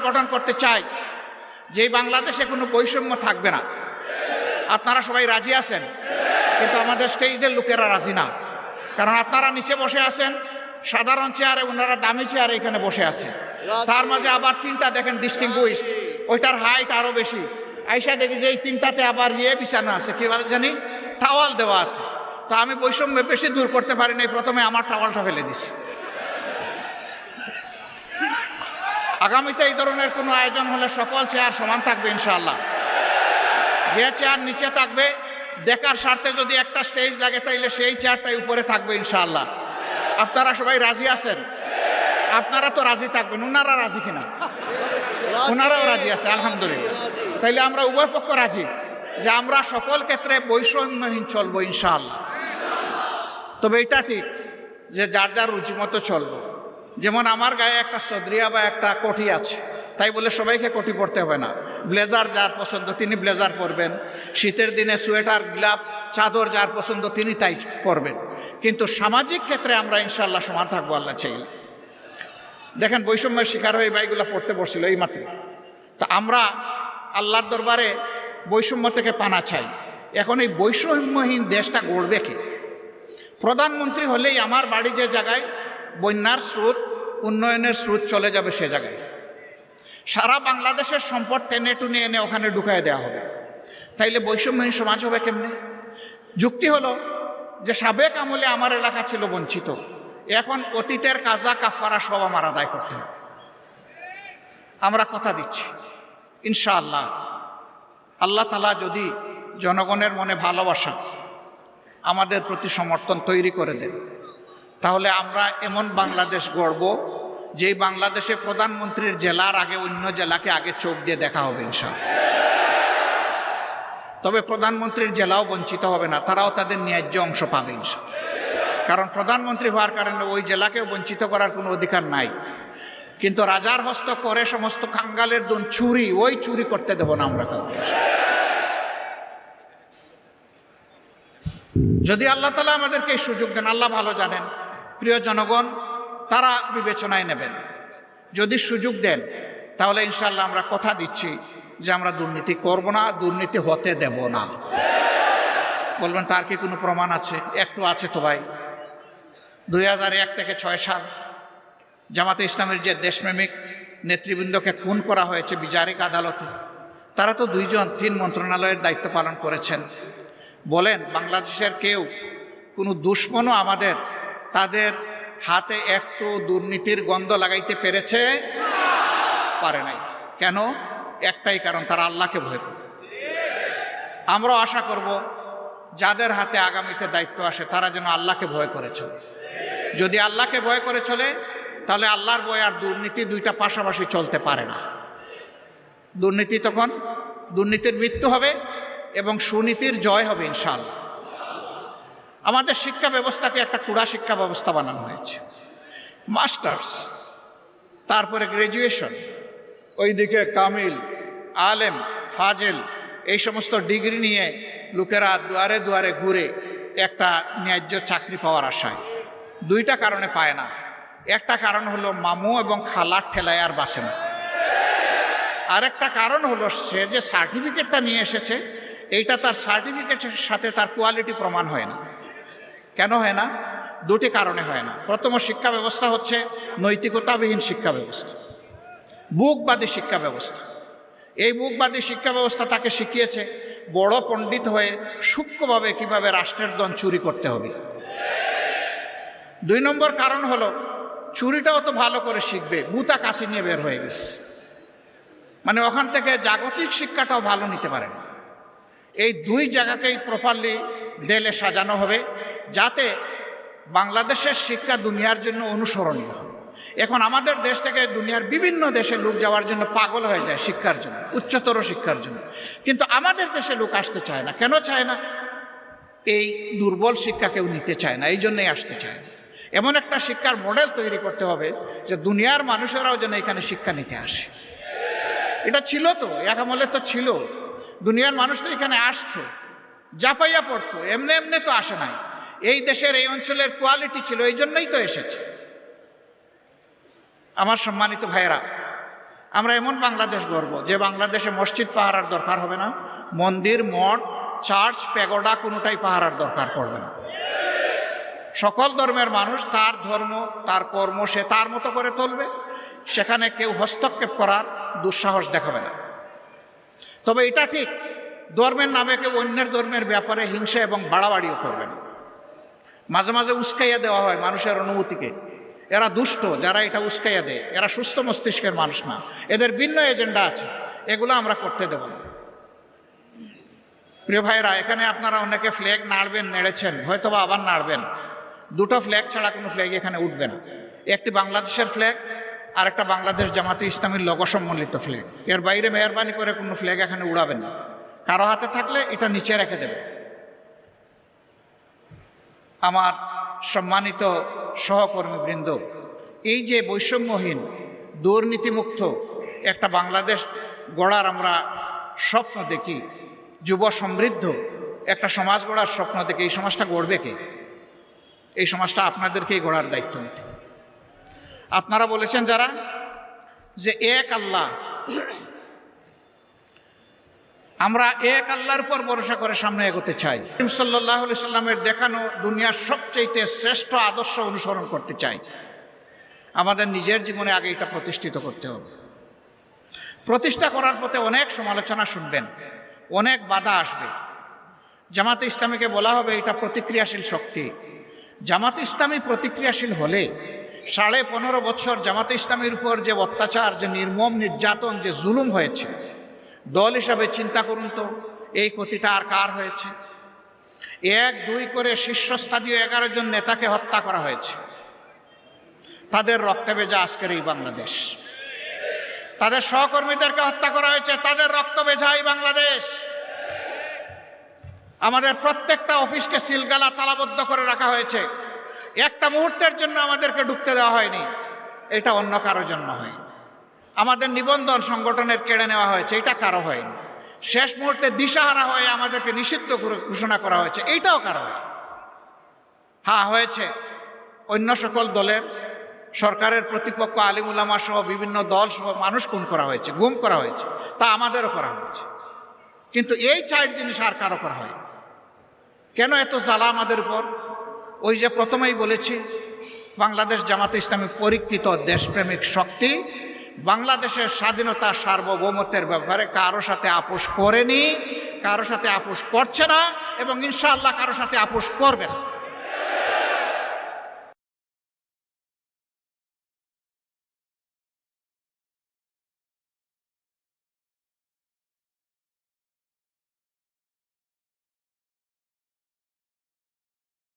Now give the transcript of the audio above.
গঠন করতে চাই, যেই বাংলাদেশে কোনো বৈষম্য থাকবে না। আপনারা সবাই রাজি আছেন, কিন্তু আমাদের স্টেজের লোকেরা রাজি না। কারণ আপনারা নিচে বসে আছেন সাধারণ চেয়ারে, ওনারা দামি চেয়ারে এখানে বসে আছে। তার মাঝে আবার তিনটা দেখেন ডিস্টিংগুইশড, ওইটার হাইট আরো বেশি। আইসা দেখি যে এই তিনটাতে আবার বিছানো আছে, কি বলে জানি, টাওয়াল দেওয়া আছে। তো আমি বৈষম্য বেশি দূর করতে পারি নাই, প্রথমে আমার টাওয়ালটা ফেলে দিছি। আগামীতে এই ধরনের কোনো আয়োজন হলে সকল চেয়ার সমান থাকবে ইনশাআল্লাহ। যে চেয়ার নিচে থাকবে, দেখার স্বার্থে যদি একটা স্টেজ লাগে তাইলে সেই চেয়ারটাই উপরে থাকবে ইনশাআল্লাহ। আপনারা সবাই রাজি আছেন? আপনারা তো রাজি থাকবেন, ওনারা রাজি কিনা? ওনারাও রাজি আছে, আলহামদুলিল্লাহ। তাইলে আমরা উভয় পক্ষ রাজি যে আমরা সকল ক্ষেত্রে বৈষম্যহীন চলবো ইনশাআল্লাহ। তবে এটা ঠিক যে যার যার রুচি মতো চলবো। যেমন আমার গায়ে একটা সদরিয়া বা একটা কোটি আছে, তাই বলে সবাইকে কোটি পরতে হবে না। ব্লেজার যার পছন্দ তিনি ব্লেজার পরবেন, শীতের দিনে সোয়েটার, গ্লাভ, চাদর যার পছন্দ তিনি তাই পরবেন। কিন্তু সামাজিক ক্ষেত্রে আমরা ইনশাআল্লাহ সমান থাকবো আল্লাহ চাইলে। দেখেন বৈষম্যের শিকার হয়ে ভাইগুলা পড়তে বসছিল এই মাত্র। তা আমরা আল্লাহর দরবারে বৈষম্য থেকে পানা চাই। এখন এই বৈষম্যহীন দেশটা গড়বে কে? প্রধানমন্ত্রী হলেই আমার বাড়ি যে জায়গায় বন্যার স্রোত, উন্নয়নের স্রোত চলে যাবে সে জায়গায় সারা বাংলাদেশের সম্পদ টেনে টুনে এনে ওখানে ঢুকাই দেওয়া হবে। তাইলে বৈষম্যহীন সমাজ হবে কেমনে? যুক্তি হলো যে সাবেক আমলে আমার এলাকা ছিল বঞ্চিত, এখন অতীতের কাজা কাফারা সব আমার আদায় করতে হবে। আমরা কথা দিচ্ছি ইনশাআল্লাহ, আল্লাহ তাআলা যদি জনগণের মনে ভালোবাসা, আমাদের প্রতি সমর্থন তৈরি করে দেন, তাহলে আমরা এমন বাংলাদেশ গড়ব যেই বাংলাদেশে প্রধানমন্ত্রীর জেলার আগে অন্য জেলাকে আগে চোখ দিয়ে দেখা হবে ইনশাআল্লাহ। তবে প্রধানমন্ত্রীর জেলাও বঞ্চিত হবে না, তারাও তাদের ন্যায্য অংশ পাবে ইনশাআল্লাহ। কারণ প্রধানমন্ত্রী হওয়ার কারণে ওই জেলাকেও বঞ্চিত করার কোনো অধিকার নাই। কিন্তু রাজার হস্ত করে সমস্ত খাঙ্গালের দুন চুরি, ওই চুরি করতে দেব না আমরা কাউকে। যদি আল্লাহ তাআলা আমাদেরকে এই সুযোগ দেন, আল্লাহ ভালো জানেন, প্রিয় জনগণ তারা বিবেচনায় নেবেন। যদি সুযোগ দেন তাহলে ইনশাআল্লাহ আমরা কথা দিচ্ছি যে আমরা দুর্নীতি করব না, দুর্নীতি হতে দেব না। বলবেন তার কি কোনো প্রমাণ আছে? একটু আছে তো ভাই। 2001 থেকে 6 সাল জামাতে ইসলামের যে দেশপ্রেমিক নেতৃবৃন্দকে খুন করা হয়েছে বিচারিক আদালতে, তারা তো 2 জন 3 মন্ত্রণালয়ের দায়িত্ব পালন করেছেন। বলেন বাংলাদেশের কেউ কোনো দুশ্মনও আমাদের তাদের হাতে একটু দুর্নীতির গন্ধ লাগাইতে পেরেছে? পারে নাই। কেন? একটাই কারণ, তারা আল্লাহকে ভয় করে। আমরাও আশা করব যাদের হাতে আগামীতে দায়িত্ব আসে তারা যেন আল্লাহকে ভয় করে চলে। যদি আল্লাহকে ভয় করে চলে তাহলে আল্লাহর ভয় আর দুর্নীতি দুইটা পাশাপাশি চলতে পারে না। দুর্নীতি তখন দুর্নীতির মৃত্যু হবে এবং সুনীতির জয় হবে ইনশাআল্লাহ। আমাদের শিক্ষা ব্যবস্থাকে একটা কুড়া শিক্ষা ব্যবস্থা বানানো হয়েছে। মাস্টার্স, তারপরে গ্র্যাজুয়েশন, ওইদিকে কামিল, আলেম, ফাজেল, এই সমস্ত ডিগ্রি নিয়ে লোকেরা দুয়ারে দুয়ারে ঘুরে একটা ন্যায্য চাকরি পাওয়ার আশায়। 2টা কারণে পায় না। একটা কারণ হলো মামু এবং খালার ঠেলায় আর বাসে না। আরেকটা কারণ হলো সে যে সার্টিফিকেটটা নিয়ে এসেছে এইটা তার সার্টিফিকেটের সাথে তার কোয়ালিটি প্রমাণ হয় না। কেন হয় না? 2টি কারণে হয় না। প্রথম শিক্ষা ব্যবস্থা হচ্ছে নৈতিকতাবিহীন শিক্ষা ব্যবস্থা, বুকবাদী শিক্ষা ব্যবস্থা। এই বুকবাদী শিক্ষা ব্যবস্থা তাকে শিখিয়েছে বড় পণ্ডিত হয়ে সূক্ষ্মভাবে কিভাবে রাষ্ট্রের ধন চুরি করতে হবে। 2 নম্বর কারণ হলো চুরিটাও তো ভালো করে শিখবে, বুতা কাশি নিয়ে বের হয়ে গেছে, মানে ওখান থেকে জাগতিক শিক্ষাটাও ভালো নিতে পারে না। এই 2 জায়গাকেই প্রপারলি ঢেলে সাজানো হবে যাতে বাংলাদেশের শিক্ষা দুনিয়ার জন্য অনুসরণীয় হবে। এখন আমাদের দেশ থেকে দুনিয়ার বিভিন্ন দেশে লোক যাওয়ার জন্য পাগল হয়ে যায় শিক্ষার জন্য, উচ্চতর শিক্ষার জন্য, কিন্তু আমাদের দেশে লোক আসতে চায় না। কেন চায় না? এই দুর্বল শিক্ষা কেউ নিতে চায় না, এই জন্যই আসতে চায় না। এমন একটা শিক্ষার মডেল তৈরি করতে হবে যে দুনিয়ার মানুষেরাও যেন এখানে শিক্ষা নিতে আসে। এটা ছিল তো, এক আমলে তো ছিল, দুনিয়ার মানুষ তো এখানে আসতো, জাপাইয়া পড়তো, এমনি এমনি তো আসে নাই। এই দেশের এই অঞ্চলের কোয়ালিটি ছিল, এই জন্যই তো এসেছে। আমার সম্মানিত ভাইয়েরা, আমরা এমন বাংলাদেশ গড়ব যে বাংলাদেশে মসজিদ পাহারার দরকার হবে না, মন্দির, মঠ, চার্চ, প্যাগোডা কোনোটাই পাহারার দরকার পড়বে না। সকল ধর্মের মানুষ তার ধর্ম, তার কর্ম সে তার মতো করে চলবে, সেখানে কেউ হস্তক্ষেপ করার দুঃসাহস দেখাবে না। তবে এটা ঠিক, ধর্মের নামে কেউ অন্যের ধর্মের ব্যাপারে হিংসা এবং বাড়াবাড়িও করবে না। মাঝে মাঝে উস্কাইয়া দেওয়া হয় মানুষের অনুভূতিকে, এরা দুষ্ট, যারা এটা উস্কাইয়া দেয় এরা সুস্থ মস্তিষ্কের মানুষ না, এদের ভিন্ন এজেন্ডা আছে, এগুলো আমরা করতে দেব না। প্রিয় ভাইরা, এখানে আপনারা অনেকে ফ্ল্যাগ নাড়বেন, নেড়েছেন, হয়তো বা আবার নাড়বেন। দুটো ফ্ল্যাগ ছাড়া কোনো ফ্ল্যাগ এখানে উঠবে না। একটি বাংলাদেশের ফ্ল্যাগ আর একটা বাংলাদেশ জামাতে ইসলামীর লোগো সম্বলিত ফ্ল্যাগ। এর বাইরে মেহরবানি করে কোনো ফ্ল্যাগ এখানে উড়াবেন না। কারো হাতে থাকলে এটা নিচে রেখে দেবে। আমার সম্মানিত সহকর্মীবৃন্দ, এই যে বৈষম্যহীন, দুর্নীতিমুক্ত একটা বাংলাদেশ গড়ার আমরা স্বপ্ন দেখি, যুব সমৃদ্ধ একটা সমাজ গড়ার স্বপ্ন দেখি, এই সমাজটা গড়বে কে? এই সমাজটা আপনাদেরকেই গড়ার দায়িত্ব নিতে। আপনারা বলেছেন যারা, যে এক আল্লাহ, আমরা এক আল্লাহর উপর ভরসা করে সামনে এগোতে চাই, সাল্লাল্লাহু আলাইহি সাল্লামের দেখানো দুনিয়ার সবচেয়ে শ্রেষ্ঠ আদর্শ অনুসরণ করতে চাই। আমাদের নিজের জীবনে আগে এটা প্রতিষ্ঠিত করতে হবে। প্রতিষ্ঠা করার পথে অনেক সমালোচনা শুনবেন, অনেক বাধা আসবে। জামাতে ইসলামীকে বলা হবে এটা প্রতিক্রিয়াশীল শক্তি। জামাতে ইসলামী প্রতিক্রিয়াশীল হলে 15.5 বছর জামাতে ইসলামীর উপর যে অত্যাচার, যে নির্মম নির্যাতন, যে জুলুম হয়েছে, দল হিসাবে চিন্তা করুন তো এই ক্ষতিটা আর কার হয়েছে? 1-2 করে শীর্ষস্থানীয় 11 জন নেতাকে হত্যা করা হয়েছে। তাদের রক্তে ভেজা আজকের এই বাংলাদেশ। তাদের সহকর্মীদেরকে হত্যা করা হয়েছে, তাদের রক্ত ভেজা এই বাংলাদেশ। আমাদের প্রত্যেকটা অফিসকে সিলগালা তালাবদ্ধ করে রাখা হয়েছে। একটা মুহূর্তের জন্য আমাদেরকে ঢুকতে দেওয়া হয়নি, এটা অন্য কারোর জন্য হয়নি। আমাদের নিবন্ধন সংগঠনের কেড়ে নেওয়া হয়েছে, এটা কারো হয়নি। শেষ মুহূর্তে দিশাহারা হয়ে আমাদেরকে নিষিদ্ধ ঘোষণা করা হয়েছে, এইটাও কারো হয়। হ্যাঁ, হয়েছে অন্য সকল দলের, সরকারের প্রতিপক্ষ, আলিম উলামা সহ বিভিন্ন দল সহ মানুষ খুন করা হয়েছে, গুম করা হয়েছে, তা আমাদেরও করা হয়েছে। কিন্তু এই 4 জিনিস আর কারো করা হয়। কেন এত জ্বালা আমাদের উপর? ওই যে প্রথমেই বলেছি, বাংলাদেশ জামাতে ইসলামী পরীক্ষিত দেশপ্রেমিক শক্তি, বাংলাদেশের স্বাধীনতা সার্বভৌমত্বের ব্যাপারে কারো সাথে আপোষ করেনি, কারো সাথে আপোষ করছে না, এবং ইনশাআল্লাহ কারো সাথে আপোষ করবে না।